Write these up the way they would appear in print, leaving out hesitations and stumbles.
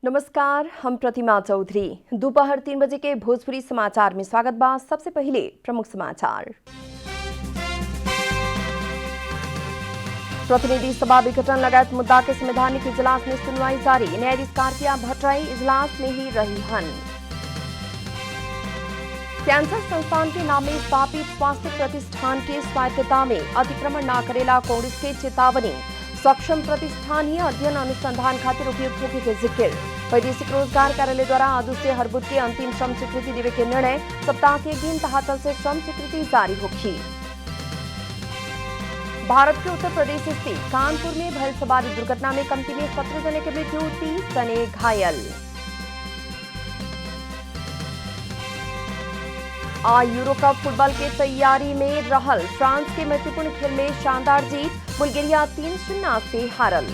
नमस्कार, हम प्रतिमा चौधरी। दोपहर 3 बजे के भोजपुरी समाचार में स्वागत बा। सबसे पहले प्रमुख समाचार। प्रतिनिधि सभा विघटन लगायत मुद्दा के संवैधानिक इजलास में सुनवाई जारी। न्यायाधीश कार्तिया भट्टराई इजलास में ही रही हन। कैंसर संस्थान के नाम में स्थापित स्वास्थ्य प्रतिष्ठान के स्वायत्तता में अतिक्रमण न करेला कांग्रेस के चेतावनी। सक्षम प्रतिष्ठान ही अध्ययन अनुसंधान खातिर उपयुक्त होने के जिक्र। वैदेशिक रोजगार कार्यालय द्वारा आज से हर बुध के अंतिम श्रम स्वीकृति देवे के निर्णय। सप्ताह के एक दिन तहातल से श्रम स्वीकृति जारी होगी। भारत के उत्तर प्रदेश स्थित कानपुर में भयल सवारी दुर्घटना में कमती में 17 जने की मृत्यु, 30 जने घायल। यूरो कप फुटबॉल के तैयारी में रहल फ्रांस के महत्वपूर्ण खेल में शानदार जीत। बुल्गारिया 3-0 से हारल।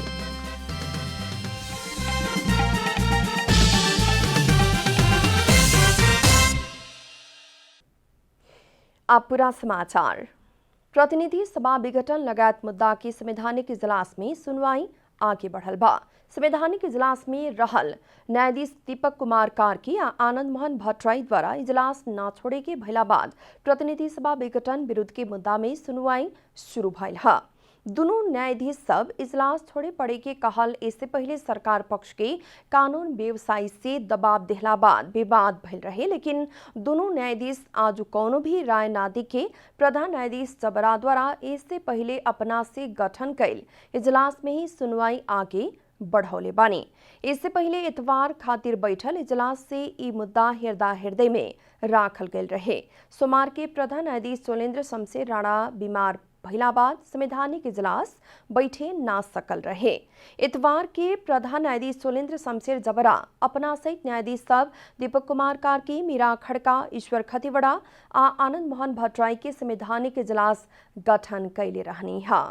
अब पूरा समाचार। प्रतिनिधि सभा विघटन लगायत मुद्दा के संवैधानिक इजलास में सुनवाई आगे बढ़ल बा। संवैधानिक इजलास में रहल न्यायाधीश दीपक कुमार कार्की आ आनंद मोहन भट्टराई द्वारा इजलास न छोड़े के भइला बाद प्रतिनिधि सभा विघटन विरुद्ध के मुद्दा में सुनवाई शुरू भइल है। दोनों न्यायाधीश सब इजलास छोड़े पड़े के कहल। इससे पहले सरकार पक्ष के कानून व्यवसायी से दबाव देहला बाद विवाद भइल रहे, लेकिन दोनों न्यायाधीश आज कौनो भी राय ना दी के प्रधान न्यायाधीश जबरा द्वारा इससे पहले अपना से गठन कैल इजलास में ही सुनवाई आगे बढ़ौले बानी। इससे पहले इतवार खातिर बैठल इजलास से ई मुद्दा हृदय में राखल गयल रहे। सोमवार के प्रधान न्यायाधीश सोलेंद्र शमशेर राणा बीमार भइला बाद संवैधानिक इजलास बैठे ना सकल रहे। इतवार के प्रधान न्यायाधीश सोलेंद्र शमशेर जबरा अपना सहित न्यायाधीश सब दीपक कुमार कार्की, मीरा खड़का, ईश्वर खतिवड़ा आ आनंद मोहन भट्टराई के संवैधानिक इजलास गठन कैले रहनी है।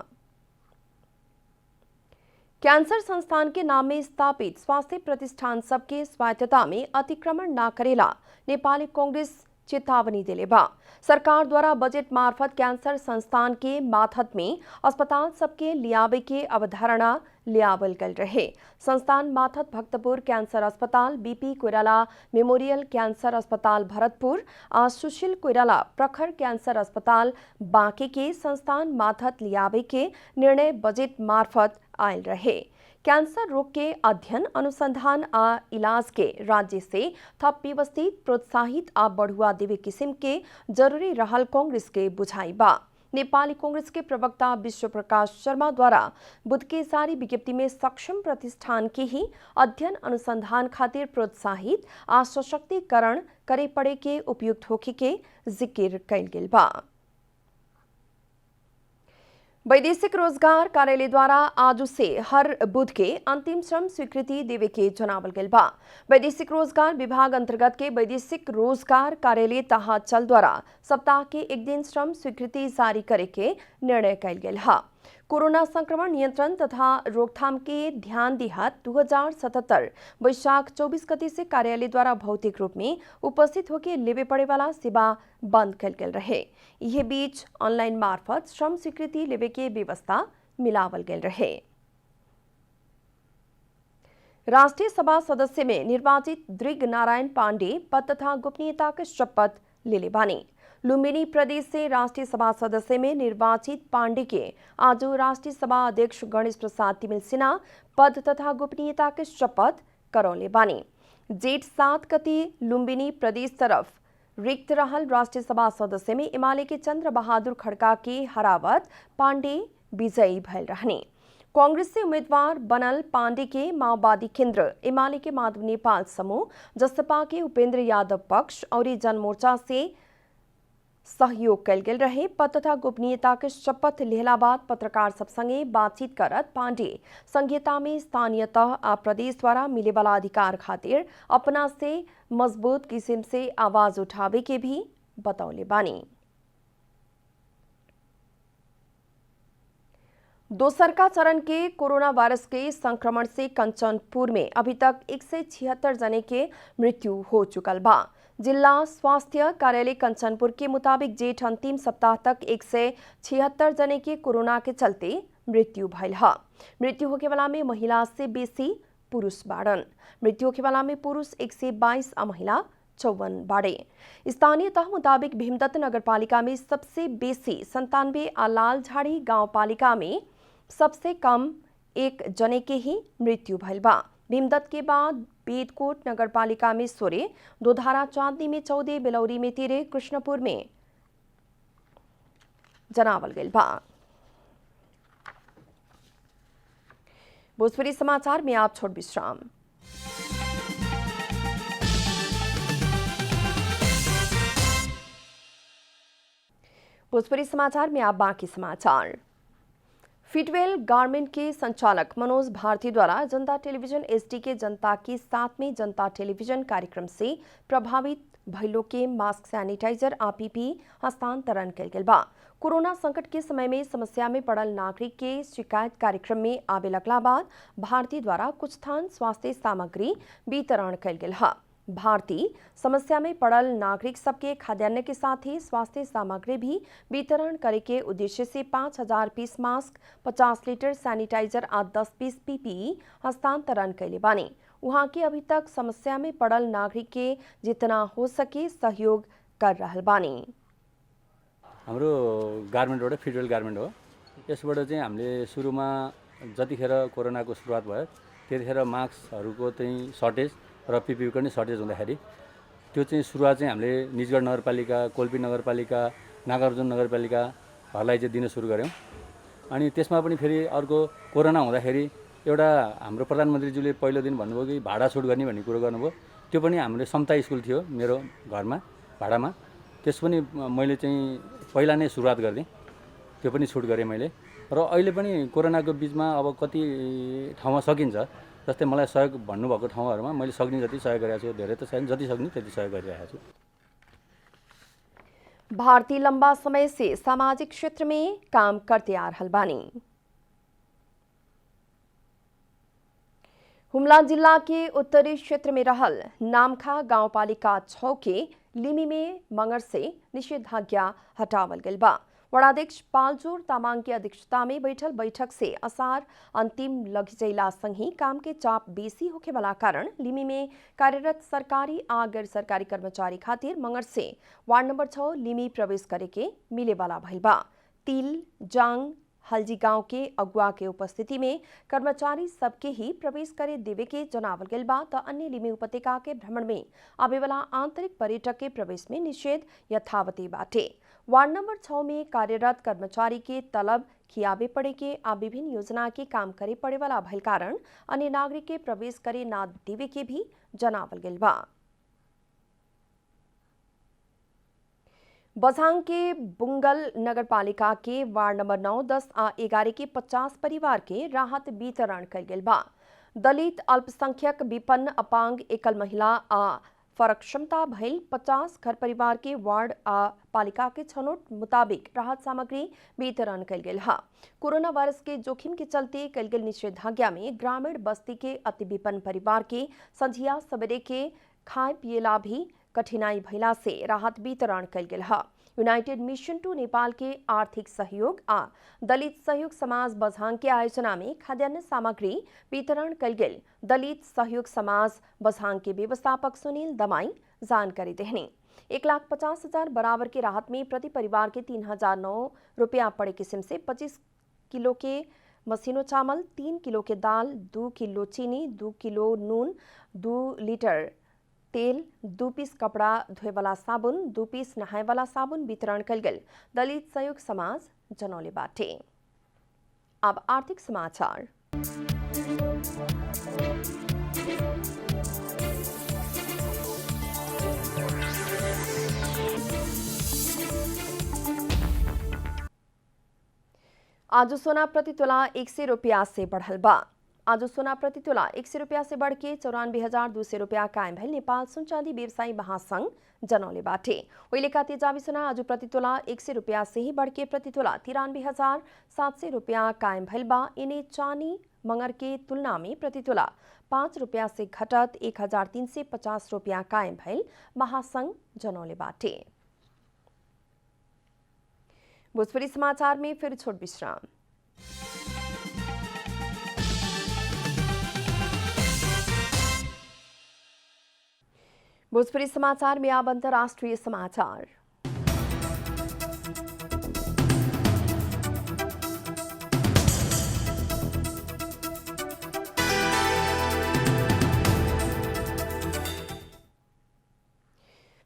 कैंसर संस्थान के नाम में स्थापित स्वास्थ्य प्रतिष्ठान सबके स्वायत्तता में अतिक्रमण न करेला नेपाली कांग्रेस चेतावनी दिले बा। सरकार द्वारा बजट मार्फत कैंसर संस्थान के माथत में अस्पताल सबके लियावे के अवधारणा लियावल गल रहे। संस्थान माथत भक्तपुर कैंसर अस्पताल, बीपी कोइराला मेमोरियल कैंसर अस्पताल भरतपुर और सुशील कोइराला प्रखर कैंसर अस्पताल बांके के संस्थान माथत लियावे के निर्णय बजट मार्फत आयल रहे। कैंसर रोग के अध्ययन अनुसंधान आ इलाज के राज्य से थप व्यवस्थित, प्रोत्साहित आ बढ़ुआ देवे किस्म के जरूरी रहल कांग्रेस के बुझाई बा। नेपाली कांग्रेस के प्रवक्ता विश्व प्रकाश शर्मा द्वारा बुध के जारी विज्ञप्ति में सक्षम प्रतिष्ठान के ही अध्ययन अनुसंधान खातिर प्रोत्साहित आ सशक्तिकरण करे पड़े के उपयुक्त होखे के जिक्र कैल गेल बा। वैदेशिक रोजगार कार्यालय द्वारा आज से हर बुध के अंतिम श्रम स्वीकृति देवे के जनावल गेल बा। वैदेशिक रोजगार विभाग अंतर्गत के वैदेशिक रोजगार कार्यालय तहाचल द्वारा सप्ताह के एक दिन श्रम स्वीकृति जारी करे के निर्णय कैल गेल है। कोरोना संक्रमण नियंत्रण तथा रोकथाम के ध्यान दिहत 2077 वैशाख 24 गते से कार्यालय द्वारा भौतिक रूप में उपस्थित होकर लेवे पड़े वाला सेवा बंद कल गेल रहे। यह बीच ऑनलाइन मार्फत श्रम स्वीकृति लेवे के व्यवस्था मिलावल गेल रहे। राष्ट्रीय सभा सदस्य में निर्वाचित दृग नारायण पांडे पद तथा गोपनीयता के शपथ ले बानी। लुम्बिनी प्रदेश से राष्ट्रीय सभा सदस्य में निर्वाचित पांडे के आज राष्ट्रीय सभा अध्यक्ष गणेश प्रसाद तिमिल सिन्हा पद तथा गोपनीयता के शपथ करौले बानी। जेठ 7 गते लुम्बिनी प्रदेश तरफ रिक्त रहल राष्ट्रीय सभा सदस्य में एमाले के चंद्र बहादुर खड़का के हरावत पांडे विजयी भयल रहने। कांग्रेस से उम्मीदवार बनल पांडे के माओवादी केंद्र, एमाले के माधव नेपाल समूह, जसपा के उपेंद्र यादव पक्ष और जनमोर्चा से सहयोग कल गेल रहे। पद तथा गोपनीयता के शपथ लेहला बाद पत्रकार सब संगे बातचीत करत पांडे संघीयता में स्थानीयतः आ प्रदेश द्वारा मिले वाला अधिकार खातिर अपना से मजबूत किस्म से आवाज उठावे के भी बतौले बानी। दोसरका चरण के कोरोना वायरस के संक्रमण से कंचनपुर में अभी तक 176 जने के मृत्यु हो चुकल बा। जिला स्वास्थ्य कार्यालय कंचनपुर के मुताबिक जेठ अंतिम सप्ताह तक 176 जने के कोरोना के चलते मृत्यु भइल है। मृत्यु होके वाला में महिला से बेसी पुरुष बाड़न। मृत्यु होखेवाला में पुरुष 122 और महिला 54 बाड़े। स्थानीय तह मुताबिक भीमदत्त नगरपालिका में सबसे बेसी 97 और लालझाड़ी गाउँपालिका में सबसे कम 1 जने के ही मृत्यु भइल बा। भीमदत्त के बाद बेदकोट नगरपालिका में 16, दोधारा चांदनी में 14, बेलौरी में 13, कृष्णपुर में जनावल गइल बा। भोजपुरी समाचार में आप छोड़ विश्राम। भोजपुरी समाचार में आप बाकी समाचार। फिटवेल गारमेंट के संचालक मनोज भारती द्वारा जनता टेलीविजन एसडी के जनता के साथ में जनता टेलीविजन कार्यक्रम से प्रभावित भइलो के मास्क, सैनिटाइजर आ पीपीई हस्तांतरण कल गेल बा। कोरोना संकट के समय में समस्या में पड़ल नागरिक के शिकायत कार्यक्रम में आवे लगला बाद भारती द्वारा कुछ स्थान स्वास्थ्य सामग्री वितरण कल गेल है। भारती समस्या में पड़ल नागरिक सबके खाद्यान्न के साथ ही स्वास्थ्य सामग्री भी वितरण करे के उद्देश्य से 5000 पीस मास्क, 50 लीटर सैनिटाइजर और 10 पीस पीपीई हस्तांतरण कैले बानी। वहाँ के अभी तक समस्या में पड़ल नागरिक के जितना हो सके सहयोग कर रहल बानी। हाम्रो गार्मेन्टबाट फिटवेल गार्मेन्ट हो। यसबाट चाहिँ हामीले सुरुमा जतिखेर कोरोनाको सुरुवात भयो त्यतिखेर मास्कहरूको चाहिँ सर्टेज र पीपीईको पनि सर्टेज हुँदाखेरि त्यो चाहिँ सुरुवात चाहिँ हामीले निजगढ नगरपालिका, कोल्पी नगरपालिका, नागार्जुन नगरपालिकाहरूलाई चाहिँ दिन सुरु गऱ्यौँ। अनि त्यसमा पनि फेरि अर्को कोरोना हुँदाखेरि एउटा हाम्रो प्रधानमन्त्रीज्यूले पहिलो दिन भन्नुभयो कि भाडा छुट गर्ने भन्ने कुरो गर्नुभयो। त्यो पनि हाम्रो समता स्कुल थियो मेरो घरमा भाडामा, त्यस पनि मैले चाहिँ पहिला नै सुरुवात गरिदिएँ, त्यो पनि छुट गरेँ मैले। र अहिले पनि कोरोनाको बिचमा अब कति ठाउँमा सकिन्छ, जस्तै मलाई सहयोग भन्नुभएको ठाउँहरूमा मैले सक्ने जति सहयोग गरेको छु, धेरै त छैन, जति सक्ने त्यति सहयोग गरिरहेको छु। भारती लंबा समय से सामाजिक क्षेत्र में काम करते आ रहल बानी। हुमला जिला के उत्तरी क्षेत्र में रहल नामखा गांवपालिका 6 के लिमी में मंगर से निषेधाज्ञा हटावल गइल बा। वडाध्यक्ष पालजोर तामाङ की अध्यक्षता में बैठल बैठक से असार अंतिम लगिजैला संगी काम के चाप बेसी होखे वाला कारण लिमी में कार्यरत सरकारी आ गैर सरकारी कर्मचारी खातिर मंगर से वार्ड नंबर 6 लिमी प्रवेश करे के मिले वाला भइल बा। तिल, जांग, हल्जी गांव के अगुआ के उपस्थिति में कर्मचारी सबके ही प्रवेश करे देवे के जनावल गइल बा। त अन्य लिमी उपत्यका के भ्रमण में आवे वाला आंतरिक पर्यटक के प्रवेश में निषेध यथावती बाटे। वार्ड नंबर 6 में कार्यरत कर्मचारी के तलब खियाबे पड़े के आ विभिन्न योजना के काम करे पड़े वाला भइल कारण अन्य नागरिक के प्रवेश करे ना देवे के भी जनावल गइल बा। बझाङ के बुंगल नगरपालिका के वार्ड नंबर 9, 10 आ 11 के 50 परिवार के राहत वितरण कल गेल बा। दलित, अल्पसंख्यक, विपन्न, अपांग, एकल महिला आ फरक क्षमता भइल 50 घर परिवार के वार्ड आ पालिका के छनौट मुताबिक राहत सामग्री वितरण कल गेल है। कोरोना वायरस के जोखिम के चलते कल गेल निषेधाज्ञा में ग्रामीण बस्ती के अति विपन्न परिवार के संझिया सवेरे के खाए पिएला भी कठिनाई भइला से राहत वितरण कल गेल है। यूनाइटेड मिशन टू नेपाल के आर्थिक सहयोग आ दलित सहयोग समाज बझाङ के आयोजना में खाद्यान्न सामग्री वितरण कल गेल दलित सहयोग समाज बझाङ के व्यवस्थापक सुनील दमाई जानकारी देहनी। 1,50,000 बराबर के राहत में प्रति परिवार के 3,009 रुपया पड़े किस्म से 25 किलो के मशीनो चावल, 3 किलो के दाल, 2 किलो चीनी, 2 किलो नून, 2 लीटर तेल, 2 पीस कपड़ा धोए वाला साबुन, 2 पीस नहाए वाला साबुन वितरण कल गेल दलित सहयोग समाज जनौले बाटे। अब आर्थिक समाचार। आज सोना प्रति तोला 100 रुपया से बढ़ल बा। आज सोना प्रति तोला 100 रुपया से बढ़ के 94,200 रुपया कायम भइल नेपाल सुन चांदी व्यवसायी महासंघ जनौले बाटे। वही लेखा तेजाबी सोना आज प्रति तोला 100 रुपया से ही बढ़ के प्रति तोला 93,700 रुपया कायम भइल बा। इन्हें चांदी मंगर के तुलना में प्रति तोला 5 रुपया से घटत 1,350 रुपया कायम भइल महासंघ जनौले बाटे। भोजपुरी समाचार में फिर छोट विश्राम। भोजपुरी समाचार में अब अंतर्राष्ट्रीय समाचार।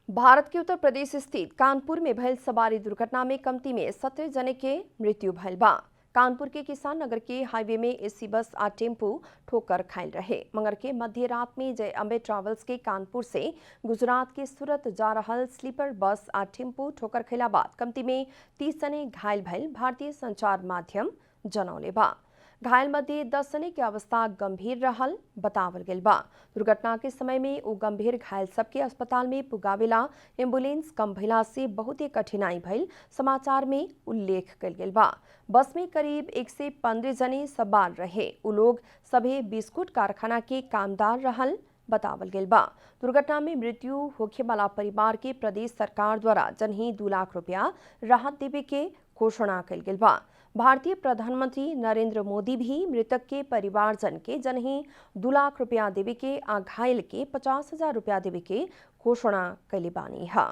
भारत के उत्तर प्रदेश स्थित कानपुर में भयल सवारी दुर्घटना में कमती में 17 जने के मृत्यु भयल बा। कानपुर के किसान नगर के हाईवे में एसी बस आ टेम्पू ठोकर खायल रहे। मंगर के मध्य रात में जय अम्बे ट्रेवल्स के कानपुर से गुजरात के सूरत जा रहल स्लीपर बस आ टेम्पू ठोकर खैला बाद कमती में 30 जने घायल भयल भारतीय संचार माध्यम जनौले बा। घायल मध्ये 10 जने की अवस्था गंभीर रहल बतावल गेल बा। दुर्घटना के समय में उ गंभीर घायल सबके अस्पताल में पुगावेला एम्बुलेंस कम भइला से बहुत ही कठिनाई भइल समाचार में उल्लेख कल गेल बा। बस में करीब 115 जने सवार रहे। उ लोग सभे बिस्कुट कारखाना के कामदार रहल बतावल गेल बा। दुर्घटना में मृत्यु होखे वाला परिवार के प्रदेश सरकार द्वारा जनही 2 लाख रुपया राहत देवे के घोषणा कल गेल बा। भारतीय प्रधानमंत्री नरेंद्र मोदी भी मृतक के परिवारजन के जनही 2 लाख रुपया देवे के आ घायल के 50,000 रुपया देवे के घोषणा कैले बानी है।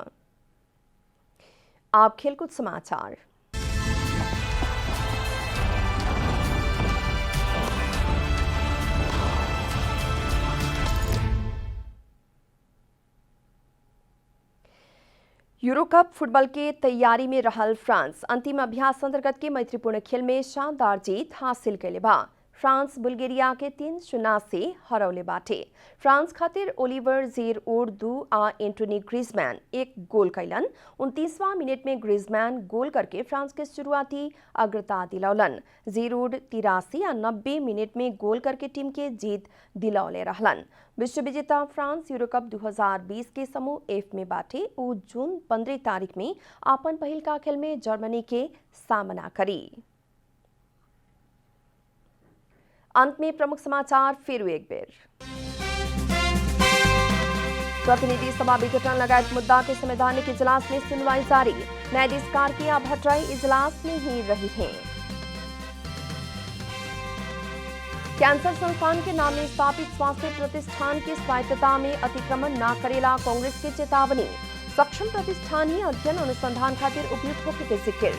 आप खेलकूद समाचार। यूरो कप फुटबॉल के तैयारी में रहल फ्रांस अंतिम अभ्यास अंतर्गत के मैत्रीपूर्ण खेल में शानदार जीत हासिल कैले बा। फ्रांस बुल्गेरिया के 3-0 से हरौले बाटे। फ्रांस खातिर ओलिवर जीरुड आ एंटोनी ग्रीजमैन एक गोल कैलन। 29वां मिनट में ग्रीजमैन गोल करके फ्रांस के शुरुआती अग्रता दिलौलन। जीरुड 83 आ 90 मिनट में गोल करके टीम के जीत दिलौले रहलन। विश्व विजेता फ्रांस यूरो कप 2020 के समूह एफ में बाटे। उ जून 15 तारीख में अपन पहिल का खेल में जर्मनी के सामना करी। अंत में प्रमुख समाचार फिर एक बेर। प्रतिनिधि सभा विघटन लगायत मुद्दा के संवैधानिक इजलास में सुनवाई जारी। न्यायाधीश कार्तिया भट्टराई इजलास में ही रही हैं। कैंसर संस्थान के नाम में स्थापित स्वास्थ्य प्रतिष्ठान की स्वायत्तता में अतिक्रमण न करेला कांग्रेस की चेतावनी। सक्षम प्रतिष्ठान ही अध्ययन अनुसंधान खातिर उपयुक्त होने के जिक्र।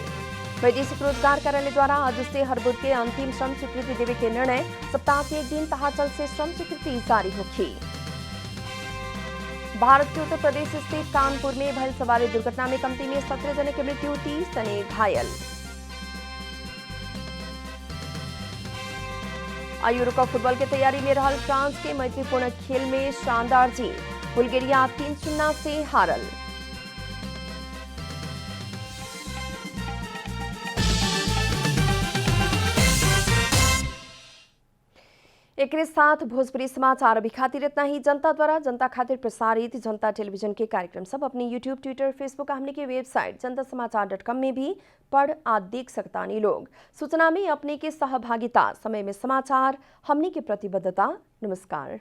वैदेशिक रोजगार कार्यालय द्वारा आज से हर बुध के अंतिम श्रम स्वीकृति देवे के निर्णय। सप्ताह के एक दिन तहाचल से श्रम स्वीकृति जारी होगी। भारत के उत्तर प्रदेश स्थित कानपुर में भयल सवारी दुर्घटना में कमती में 17 जने की मृत्यु, 30 जने घायल। यूरो कप फुटबॉल की तैयारी में रहल फ्रांस के मैत्रीपूर्ण खेल में शानदार जीत। बुल्गेरिया 3-0 से हारल। एक साथ भोजपुरी समाचार अभी खातिर इतना ही। जनता द्वारा जनता खातिर प्रसारित जनता टेलीविजन के कार्यक्रम सब अपने यूट्यूब, ट्विटर, फेसबुक हमने के वेबसाइट जनतासमाचार.com में भी पढ़ आ देख सकता नहीं लोग। सूचना में अपने के सहभागिता, समय में समाचार, हमने की प्रतिबद्धता। नमस्कार।